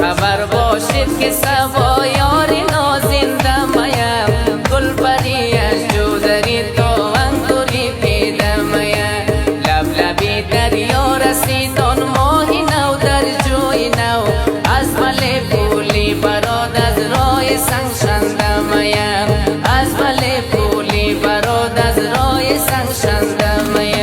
خبر باشید که صبا یار نازنده میم، گل پری از جودری تو انگوری پیدا میم. لب لبی دریا رسیدان ماهی نو در جوی نو، از مل پولی براد از رای سنگ شنده میم، از مل پولی براد از رای سنگ شنده میم.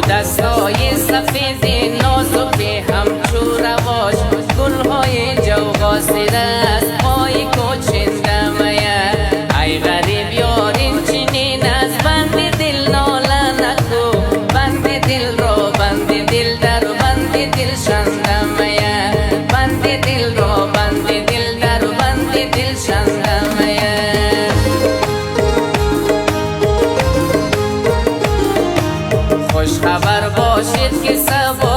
دستای سفید نازک همچو رواش، گلهای جوغا سیره از پای کوچنده میم. ای غریب یار این چنین از بند دل ناله نکو، بند دل رو بند دل در بند دل شنده میم، بند دل رو بند دل در بند دل شنده میم. خوش خبر باشید که صبا